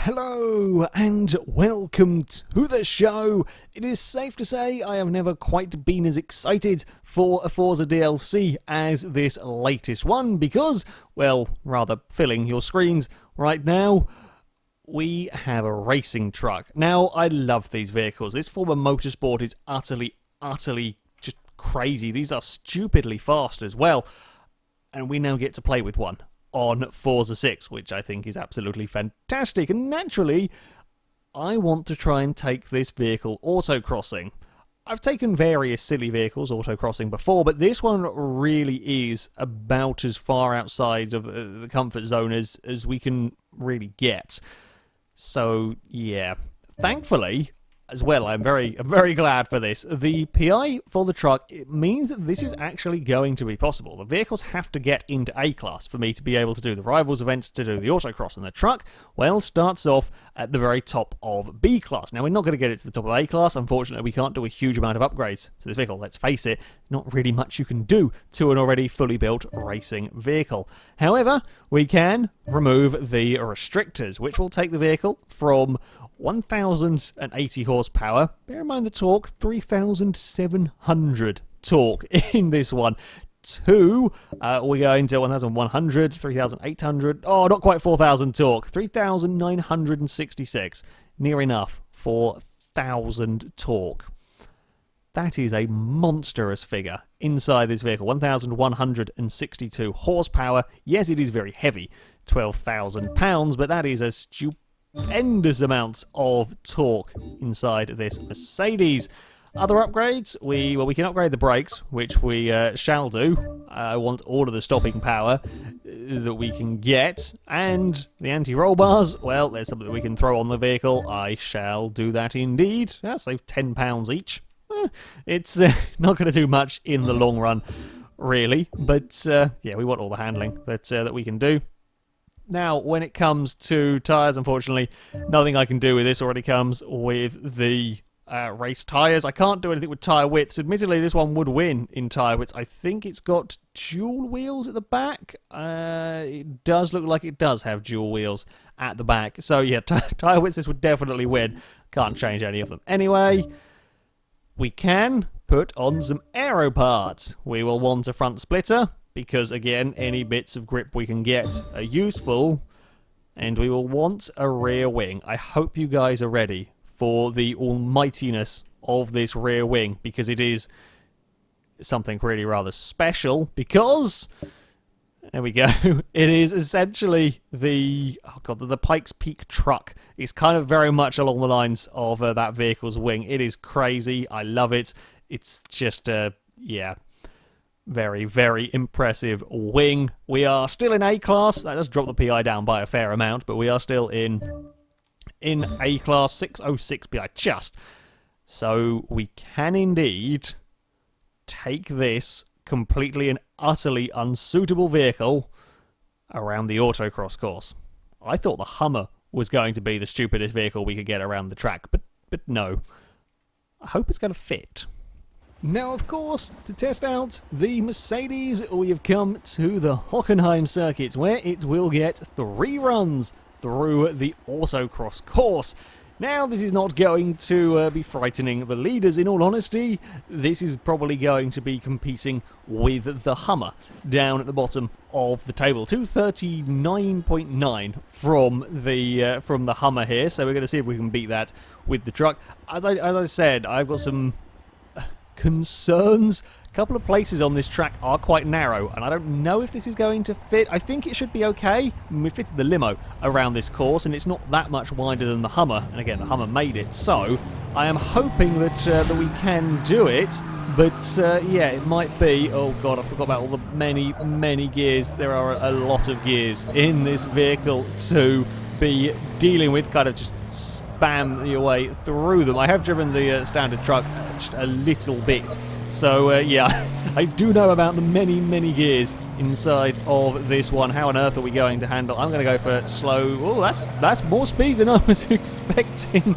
Hello and welcome to the show. It is safe to say I have never quite been as excited for a Forza DLC as this latest one because, well, rather filling your screens right now, we have a racing truck. Now, I love these vehicles. This form of motorsport is utterly just crazy. These are stupidly fast as well, and we now get to play with one on Forza 6, which I think is absolutely fantastic. And naturally, I want to try and take this vehicle autocrossing. I've taken various silly vehicles autocrossing before, but this one really is about as far outside of the comfort zone as we can really get. So, yeah. Thankfully, as well, I'm very glad for this. The PI for the truck, it means that this is actually going to be possible. The vehicles have to get into A-Class for me to be able to do the Rivals event, to do the autocross. And the truck, well, starts off at the very top of B-Class. Now, we're not going to get it to the top of A-Class. Unfortunately, we can't do a huge amount of upgrades to this vehicle. Let's face it, not really much you can do to an already fully built racing vehicle. However, we can remove the restrictors, which will take the vehicle from 1,080 horsepower, bear in mind the torque, 3,700 torque in this one, to, we're going to 1,100, 3,800, oh, not quite 4,000 torque, 3,966, near enough, 4,000 torque. That is a monstrous figure inside this vehicle, 1,162 horsepower. Yes, it is very heavy, 12,000 pounds, but that is a stupendous amounts of torque inside this Mercedes. Other upgrades, we can upgrade the brakes, which we shall do. I want all of the stopping power that we can get, and the anti-roll bars, well, there's something that we can throw on the vehicle. I shall do that indeed. I'll save £10 each. It's not going to do much in the long run, really, but yeah, we want all the handling that we can do. Now, when it comes to tyres, unfortunately, nothing I can do with this already comes with the race tyres. I can't do anything with tyre widths. Admittedly, this one would win in tyre widths. I think it's got dual wheels at the back. It does look like it does have dual wheels at the back. So, yeah, tyre widths, this would definitely win. Can't change any of them. Anyway, we can put on some aero parts. We will want a front splitter, because, again, any bits of grip we can get are useful. And we will want a rear wing. I hope you guys are ready for the almightiness of this rear wing, because it is something really rather special, because, there we go, it is essentially the Pikes Peak truck. It's kind of very much along the lines of that vehicle's wing. It is crazy. I love it. It's just, yeah, very impressive wing. We are still in A-Class. That does drop the PI down by a fair amount, but we are still in A-Class, 606 PI, just. So we can indeed take this completely and utterly unsuitable vehicle around the autocross course. I thought the Hummer was going to be the stupidest vehicle we could get around the track, but no. I hope it's going to fit. Now, of course, to test out the Mercedes, we have come to the Hockenheim circuit, where it will get 3 runs through the autocross course. Now, this is not going to be frightening the leaders, in all honesty. This is probably going to be competing with the Hummer down at the bottom of the table. 239.9 from the Hummer here, so we're going to see if we can beat that with the truck. As I said, I've got some concerns. A couple of places on this track are quite narrow, and I don't know if this is going to fit. I think it should be okay. We fitted the limo around this course, and it's not that much wider than the Hummer. And again, the Hummer made it, so I am hoping that we can do it. But yeah, it might be. Oh god, I forgot about all the many gears. There are a lot of gears in this vehicle to be dealing with. Kind of just spam your way through them. I have driven the standard truck just a little bit, so yeah, I do know about the many gears inside of this one. How on earth are we going to handle? I'm going to go for slow. Oh, that's more speed than I was expecting.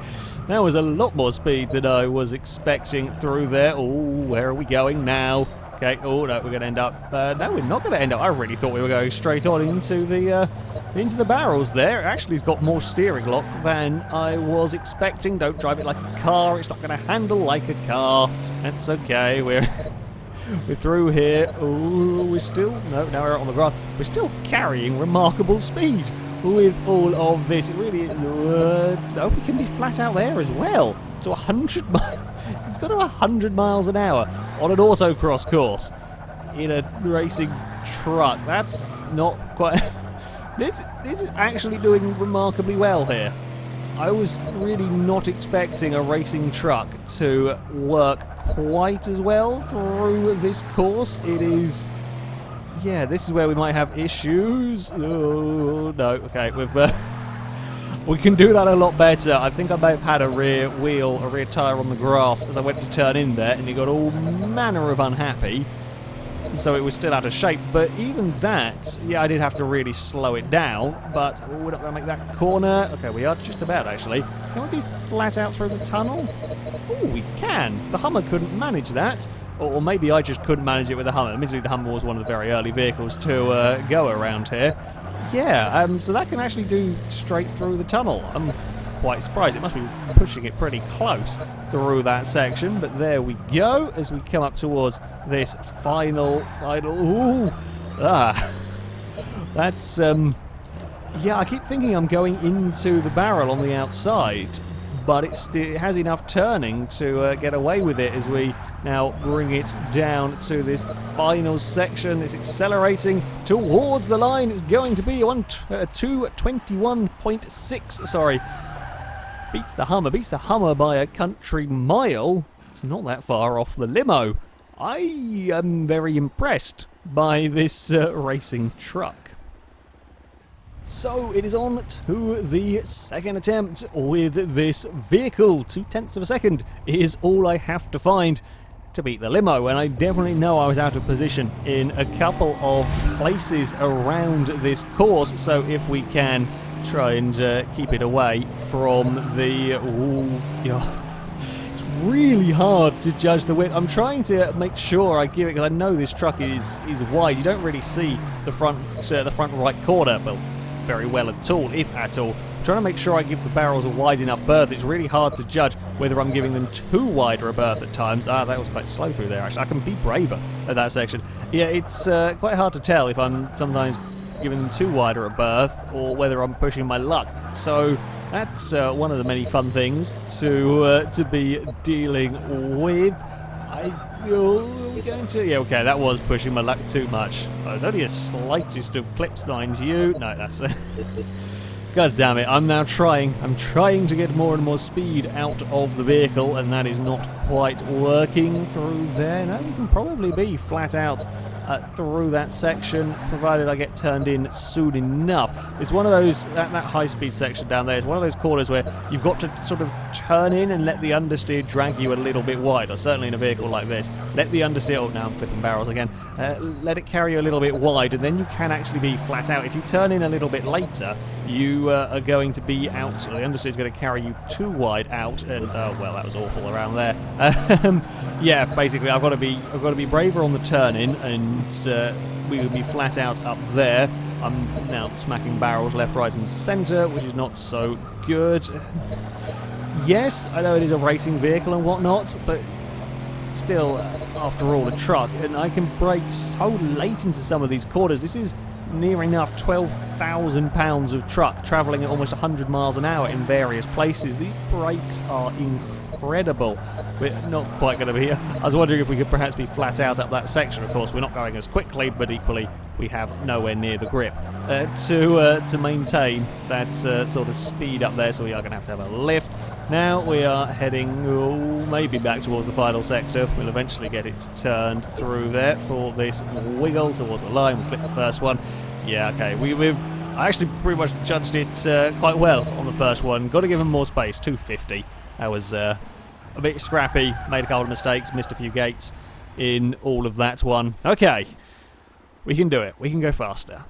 That was a lot more speed than I was expecting through there. Oh, where are we going now? Okay, oh no, we're going to end up... no, we're not going to end up... I really thought we were going straight on into the barrels there. It actually has got more steering lock than I was expecting. Don't drive it like a car. It's not going to handle like a car. That's okay. We're through here. Oh, we're still... No, now we're out on the grass. We're still carrying remarkable speed with all of this. It really... no, we can be flat out there as well. To 100 miles. It's got to 100 miles an hour on an autocross course in a racing truck. That's not quite... This is actually doing remarkably well here. I was really not expecting a racing truck to work quite as well through this course. It is... Yeah, this is where we might have issues. Oh, no. Okay, we can do that a lot better. I think I may have had a rear tyre on the grass as I went to turn in there, and it got all manner of unhappy. So it was still out of shape. But even that, yeah, I did have to really slow it down. But we're not going to make that corner. Okay, we are just about, actually. Can we be flat out through the tunnel? Oh, we can. The Hummer couldn't manage that. Or maybe I just couldn't manage it with the Hummer. Admittedly, the Hummer was one of the very early vehicles to go around here. Yeah, so that can actually do straight through the tunnel. I'm quite surprised. It must be pushing it pretty close through that section. But there we go as we come up towards this final... Ooh! Ah! That's... Yeah, I keep thinking I'm going into the barrel on the outside. But it has enough turning to get away with it as we now bring it down to this final section. It's accelerating towards the line. It's going to be 2:21.6. Sorry, beats the Hummer by a country mile. It's not that far off the limo. I am very impressed by this racing truck. So it is on to the second attempt with this vehicle. 0.2 of a second is all I have to find to beat the limo, and I definitely know I was out of position in a couple of places around this course. So if we can try and keep it away from the... Ooh, yeah. It's really hard to judge the width. I'm trying to make sure I give it, because I know this truck is wide. You don't really see the front right corner, but very well at all, if at all. I'm trying to make sure I give the barrels a wide enough berth. It's really hard to judge whether I'm giving them too wide a berth at times. Ah, that was quite slow through there, actually. I can be braver at that section. Yeah, it's quite hard to tell if I'm sometimes giving them too wide a berth or whether I'm pushing my luck. So that's one of the many fun things to be dealing with. Are we going to... Yeah, okay, that was pushing my luck too much. There's only a slightest of clips lines you. No, that's... God damn it, I'm now trying. I'm trying to get more and more speed out of the vehicle, and that is not quite working through there. No, you can probably be flat out through that section, provided I get turned in soon enough. It's one of those, that high-speed section down there, it's one of those corners where you've got to sort of turn in and let the understeer drag you a little bit wide, or certainly in a vehicle like this. Let the understeer, oh, now I'm clipping barrels again, let it carry you a little bit wide, and then you can actually be flat out. If you turn in a little bit later, you are going to be out, or the understeer is going to carry you too wide out, and, well, that was awful around there. Yeah, basically, I've got to be braver on the turn-in, and we will be flat out up there. I'm now smacking barrels left, right and centre, which is not so good. Yes, I know it is a racing vehicle and whatnot, but still, after all, a truck, and I can brake so late into some of these corners. This is near enough 12,000 pounds of truck travelling at almost 100 miles an hour in various places. These brakes are incredible. We're not quite going to be here. I was wondering if we could perhaps be flat out up that section. Of course, we're not going as quickly, but equally we have nowhere near the grip to maintain that sort of speed up there, so we are going to have a lift. Now we are heading maybe back towards the final sector. We'll eventually get it turned through there for this wiggle towards the line. We'll click the first one. Yeah, okay. I actually pretty much judged it quite well on the first one. Got to give him more space. 250. That was a bit scrappy. Made a couple of mistakes. Missed a few gates in all of that one. Okay. We can do it. We can go faster.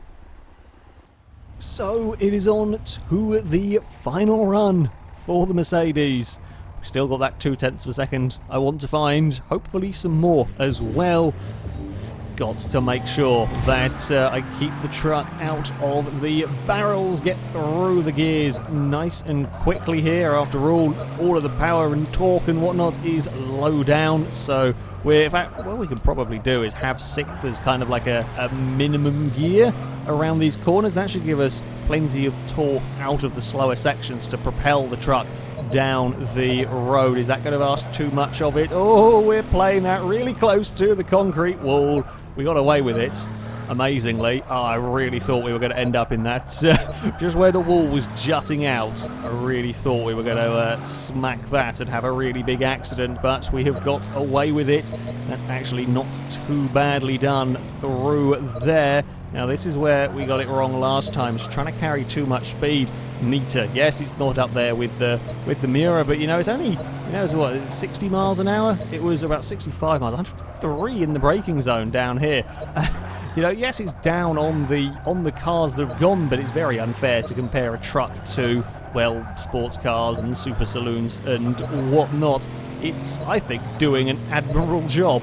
So it is on to the final run for the Mercedes. We've still got that 0.2 of a second I want to find. Hopefully some more as well. got to make sure that I keep the truck out of the barrels, get through the gears nice and quickly here. After all of the power and torque and whatnot is low down, so in fact, what we can probably do is have 6th as kind of like a minimum gear around these corners. That should give us plenty of torque out of the slower sections to propel the truck down the road. Is that going to ask too much of it? Oh, we're playing that really close to the concrete wall. We got away with it, amazingly. Oh, I really thought we were going to end up in that, just where the wall was jutting out. I really thought we were going to smack that and have a really big accident, but we have got away with it. That's actually not too badly done through there. Now, this is where we got it wrong last time. Just trying to carry too much speed. Meter, yes, it's not up there with the Miura, but you know, it's only, you know, it's what, 60 miles an hour? It was about 65 miles, 103 in the braking zone down here. You know, yes, it's down on the cars that have gone, but it's very unfair to compare a truck to, well, sports cars and super saloons and whatnot. It's, I think, doing an admirable job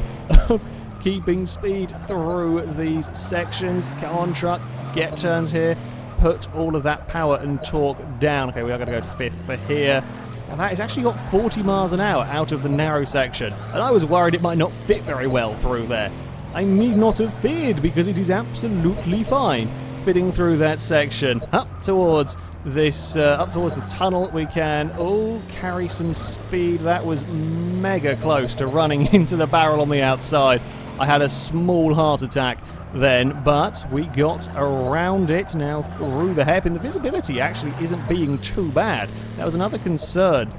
of keeping speed through these sections. Come on, truck, get turns here. Put all of that power and torque down. Okay, we are going to go to 5th for here. Now that has actually got 40 miles an hour out of the narrow section, and I was worried it might not fit very well through there. I need not have feared, because it is absolutely fine fitting through that section. Up towards this, up towards the tunnel, we can carry some speed. That was mega close to running into the barrel on the outside. I had a small heart attack then, but we got around it now through the hairpin. The visibility actually isn't being too bad. That was another concern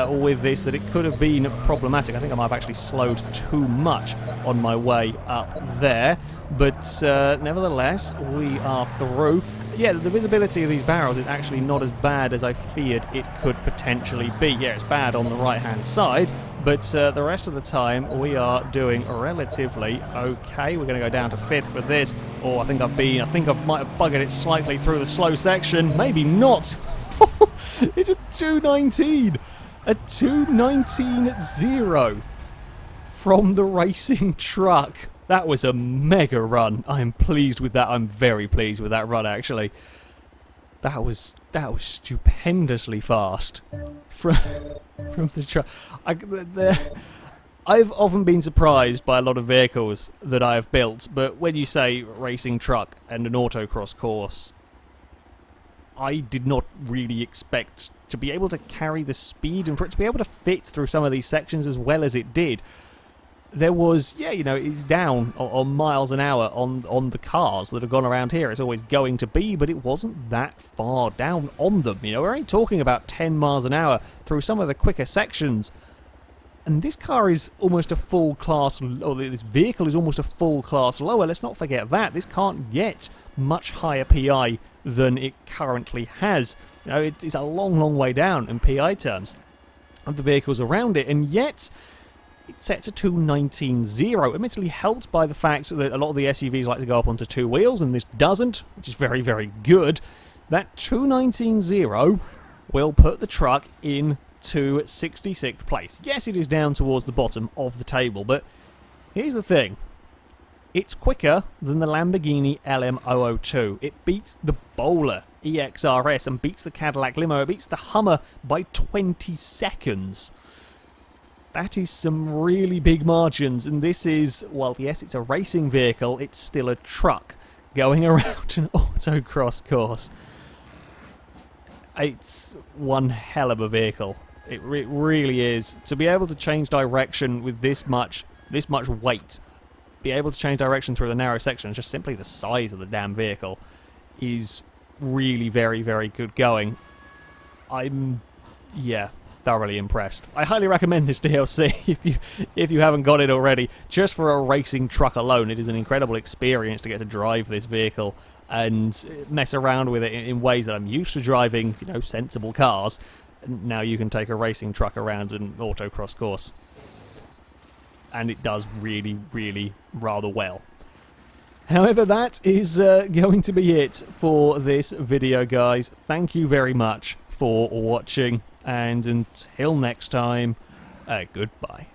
with this, that it could have been problematic. I think I might have actually slowed too much on my way up there, but nevertheless, we are through. Yeah, the visibility of these barrels is actually not as bad as I feared it could potentially be. Yeah, it's bad on the right-hand side, but the rest of the time we are doing relatively okay. We're going to go down to 5th for this. Oh, I think I might have buggered it slightly through the slow section. Maybe not. It's a 219. A 219.0 from the racing truck. That was a mega run. I'm pleased with that. I'm very pleased with that run, actually. That was stupendously fast from the truck. I've often been surprised by a lot of vehicles that I have built, but when you say racing truck and an autocross course, I did not really expect to be able to carry the speed and for it to be able to fit through some of these sections as well as it did. There was, yeah, you know, it's down on miles an hour on the cars that have gone around here. It's always going to be, but it wasn't that far down on them. You know, we're only talking about 10 miles an hour through some of the quicker sections. And this car is almost a full class, or this vehicle is almost a full class lower. Let's not forget that. This can't get much higher PI than it currently has. You know, it's a long, long way down in PI terms of the vehicles around it, and yet it's set to 219.0, admittedly helped by the fact that a lot of the SUVs like to go up onto 2 wheels, and this doesn't, which is very, very good. That 219.0 will put the truck into 66th place. Yes, it is down towards the bottom of the table, but here's the thing. It's quicker than the Lamborghini LM002. It beats the Bowler EXRS and beats the Cadillac Limo. It beats the Hummer by 20 seconds. That is some really big margins, and this is, well, yes, it's a racing vehicle, it's still a truck going around an autocross course. It's one hell of a vehicle. It really is. To be able to change direction with this much weight, be able to change direction through the narrow sections, just simply the size of the damn vehicle, is really very, very good going. I'm, yeah, thoroughly impressed. I highly recommend this DLC if you haven't got it already. Just for a racing truck alone, it is an incredible experience to get to drive this vehicle and mess around with it in ways that I'm used to driving, you know, sensible cars. Now you can take a racing truck around an autocross course, and it does really, really rather well. However, that is going to be it for this video, guys. Thank you very much for watching, and until next time, goodbye.